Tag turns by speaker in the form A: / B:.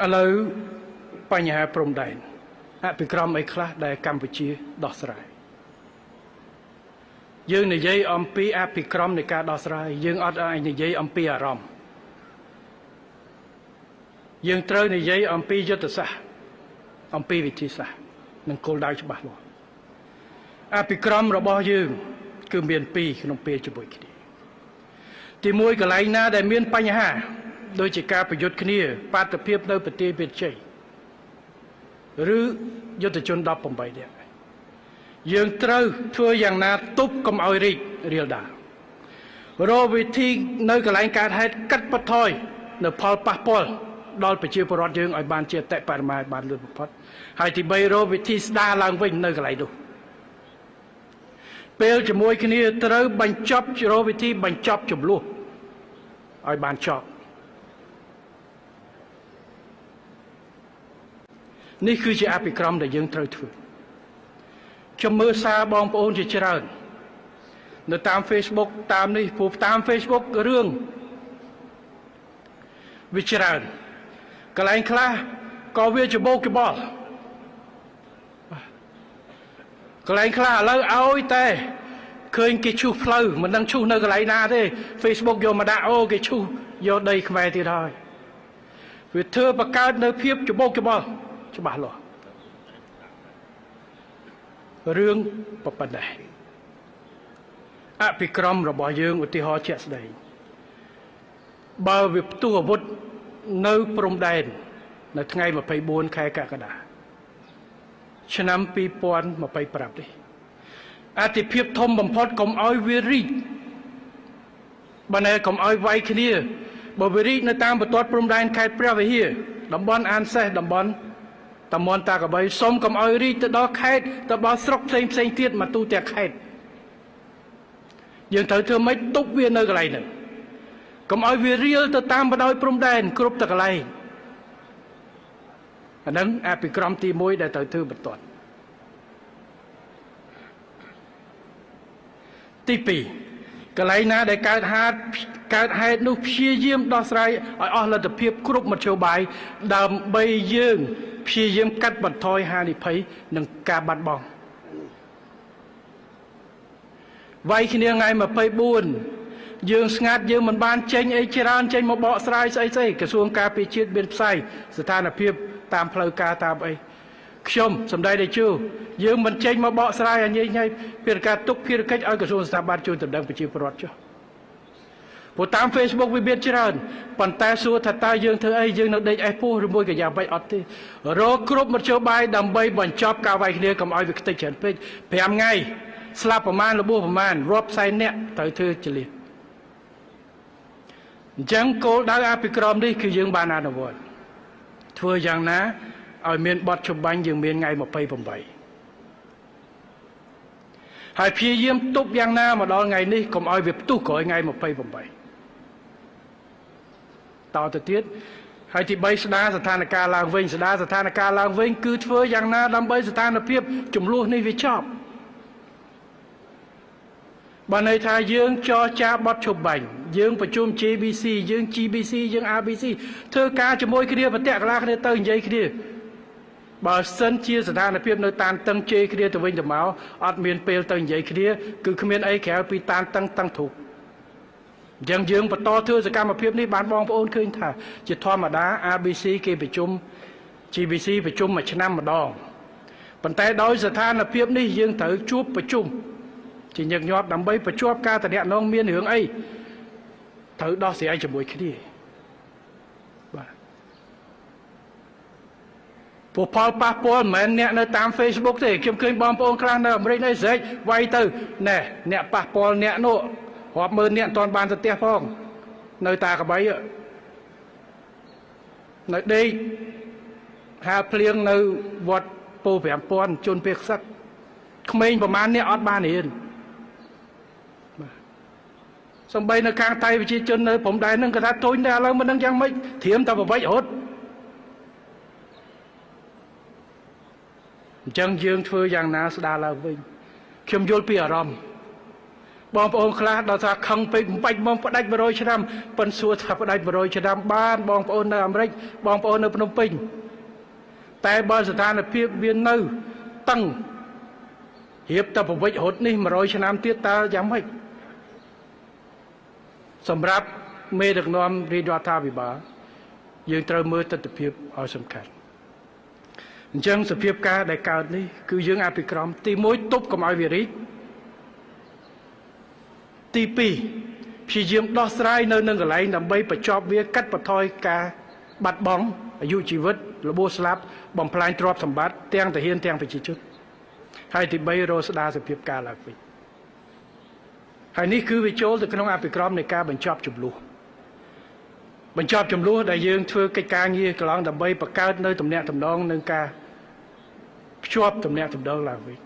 A: ឥឡូវបញ្ហាព្រំដែនអភិក្រមអីខ្លះដែលកម្ពុជាដោះស្រាយយើងនិយាយអំពីអភិក្រមនៃការដោះស្រាយយើងអត់អាចនិយាយអំពីអារម្មណ៍យើងត្រូវនិយាយអំពីយុទ្ធសាស្ត្រអំពីវិធីសាស្ត្រនិងគោលដៅច្បាស់លាស់អភិក្រមរបស់យើងគឺមានពីរក្នុងពេលជាមួយគ្នាទី1កន្លែងណាដែលមានបញ្ហាដូចជាការប្រយុទ្ធគ្នាបាតុភិបនៅប្រទេសវិទ្យាឬយុទ្ធជន18នាក់យើងត្រូវធ្វើយ៉ាងណាទប់កុំឲ្យរីករាលដាលរកវិធីនៅកន្លែងកើតហេតុកាត់បន្ថយនៅផលប៉ះពាល់ដល់ប្រជាពលរដ្ឋយើងឲ្យបានជាអតិបរមាបានលឿនបំផុតហើយទី3រកវិធីស្ដារឡើងវិញនៅកន្លែងនោះពេលជាមួយគ្នាត្រូវបញ្ចប់រកវិធីបញ្ចប់ចំនួនឲ្យបានចប់នេះគឺជាអភិក្រមដែលយើងត្រូវធ្វើខ្ញុំមើលសារបងប្អូនជាច្រើននៅតាម Facebook តាមនេះព្រោះតាម Facebook រឿងវាច្រើនកន្លែងខ្លះក៏វាច្បោកច្បល់កន្លែងខ្លះឥឡូវឲ្យតែឃើញគេឈូសផ្លូវមិនដឹងឈូសនៅកន្លែងណាទេ Facebook យកមកដាក់អូគេឈូសយកដីខ្មែរទៀតហើយវាធ្វើបង្កើតនៅភាពច្បោកច្បល់ច្បាស់លាស់រឿងប៉ុណ្ណេះអភិក្រមរបស់យើងឧទាហរណ៍ជាក់ស្ដែងបើវាផ្ទុះអាវុធនៅព្រំដែននៅថ្ងៃ24ខែកក្កដាឆ្នាំ2025នេះអតិភិបធំបំផុតកុំឲ្យវារីកបើណែកុំឲ្យវាយគ្នាបើវារីកនៅតាមបន្ទាត់ព្រំដែនខេត្តព្រះវិហារតំបន់អានសេះតំបន់តំបន់តាកបីសុំកុំឲ្យរីកទៅដល់ខេត្តទៅដល់ស្រុកផ្សេងទៀតមកទូទាំងខេត្តយើងត្រូវធ្វើម៉េចទប់វានៅកន្លែងហ្នឹងកុំឲ្យវារៀលទៅតាមបណ្ដោយព្រំដែនគ្រប់តែកន្លែងអាហ្នឹងអភិក្រមទី1ដែលត្រូវធ្វើបន្ទាត់ទី2កន្លែងណាដែលកើតហេតុនោះព្យាយាមដោះស្រាយឲ្យអស់លទ្ធភាពគ្រប់មធ្យោបាយដើម្បីយើងព្យាយាមកាត់បន្ថយហានិភ័យនិងការបាត់បង់វាយគ្នាថ្ងៃ24យើងស្ងាត់យើងមិនបានចេញអីច្រើនចេញមកបកស្រាយស្អីក្រសួងការពារជាតិមានផ្សាយស្ថានភាពតាមផ្លូវការតាមអីខ្ញុំសម្ដែងតេជោយើងមិនចេញមកបកស្រាយឲ្យញ៉ៃភារការទុកភារកិច្ចឲ្យក្រសួងស្ថាប័នជួយតម្រង់ប្រជាពលរដ្ឋចុះព្រោះតាម Facebook វាមានច្រើនប៉ុន្តែសួរថាតើយើងធ្វើអីយើងនៅដេកអេសពោះឬមួយក៏យ៉ាងម៉េចអត់ទេរកគ្រប់មធ្យោបាយដើម្បីបញ្ចប់ការវាយគ្នាកុំឲ្យវាខ្ទេចច្រើនពេក5ថ្ងៃស្លាប់ប្រមាណរបួសប្រមាណរាប់ផ្សែងអ្នកត្រូវធ្វើចលៀសអញ្ចឹងគោលដៅអភិក្រមនេះគឺយើងបានអនុវត្តធ្វើយ៉ាងណាឲ្យមានបទចម្បាញ់យើងមានថ្ងៃ28ហើយព្យាយាមទប់យ៉ាងណាមកដល់ថ្ងៃនេះកុំឲ្យវាផ្ទុះក្រោយថ្ងៃ28តទៅទៀតហើយទី3ស្ដារស្ថានភាពឡើងវិញស្ដារស្ថានភាពឡើងវិញគឺធ្វើយ៉ាងណាដើម្បីស្ថានភាពចំនួននេះវាចប់បើន័យថាយើងចរចាបទចម្បាញ់យើងប្រជុំ JBC យើង GBC យើង RBC ធ្វើការជាមួយគ្នាប្រតិកលាគ្នាទៅនិយាយគ្នាបើសិនជាស្ថានភាពនៅតានតឹងជេរគ្នាទៅវិញទៅមកអត់មានពេលទៅនិយាយគ្នាគឺគ្មានអីក្រៅពីតានតឹងតឹងធុកអញ្ចឹងយើងបន្តធ្វើសកម្មភាពនេះបានបងប្អូនឃើញថាជាធម្មតា RBC គេប្រជុំ GBC ប្រជុំមួយឆ្នាំម្ដងប៉ុន្តែដោយស្ថានភាពនេះយើងត្រូវជួបប្រជុំជាញឹកញាប់ដើម្បីបញ្ចប់ការតំណែងមានរឿងអីត្រូវដោះស្រាយជាមួយគ្នាបាទពលផលប៉ះពាល់មិនមែនអ្នកនៅតាម Facebook ទេខ្ញុំឃើញបងប្អូនខ្លះនៅអាមេរិកនេះស្រែកវាយទៅណែអ្នកប៉ះពាល់អ្នកនោះរាប់ម៉ឺនអ្នកមិនទាន់បានទៅផ្ទះផងនៅតាកបីនៅដេកហាភ្លៀងនៅវត្តពោធិ៍5000ជន់ពេលខ្សឹកក្មេងប្រមាណអ្នកអត់បានរៀនសំបីនៅខាងថៃប្រជាជននៅព្រំដែនហ្នឹងគាត់ថាទុញតែឥឡូវមិនដឹងយ៉ាងម៉េចធៀមតែប្រវិចរត់អញ្ចឹងយើងធ្វើយ៉ាងណាស្ដារឡើងវិញខ្ញុំយល់ពីអារម្មណ៍ បងប្អូនខ្លះដល់ថាខឹងពេកបំបាច់មកផ្ដាច់100ឆ្នាំប៉ិនសួរថាផ្ដាច់100ឆ្នាំបានបងប្អូននៅអាមេរិកបងប្អូននៅភ្នំពេញតែបើស្ថានភាពវានៅតឹងរៀបតែប្រវិចរត់នេះ100ឆ្នាំទៀតតើយ៉ាងម៉េចសម្រាប់មេដឹកនាំរាជរដ្ឋាភិបាលយើងត្រូវមើលទស្សនវិជ្ជាឲ្យសំខាន់អញ្ចឹងសភាពការដែលកើតនេះគឺយើងអភិក្រមទី1ទប់កុំឲ្យវារីកទី2ព្យាយាមដោះស្រាយនៅនឹងកន្លែងដើម្បីបញ្ចប់វាកាត់បន្ថយការបាត់បង់អាយុជីវិតរបួសស្លាប់បំផ្លាញទ្រព្យសម្បត្តិទាំងទាហានទាំងប្រជាជនហើយទី3រកស្ដារសភាពការឡើងវិញហើយនេះគឺវាចូលទៅក្នុងអភិក្រមនៃការបញ្ចប់ចំនួនដែលយើងធ្វើកិច្ចការងារកន្លងដើម្បីបង្កើតនៅទំនាក់ទំនងនឹងការភ្ជាប់ទំនាក់ទំនងឡើងវិញ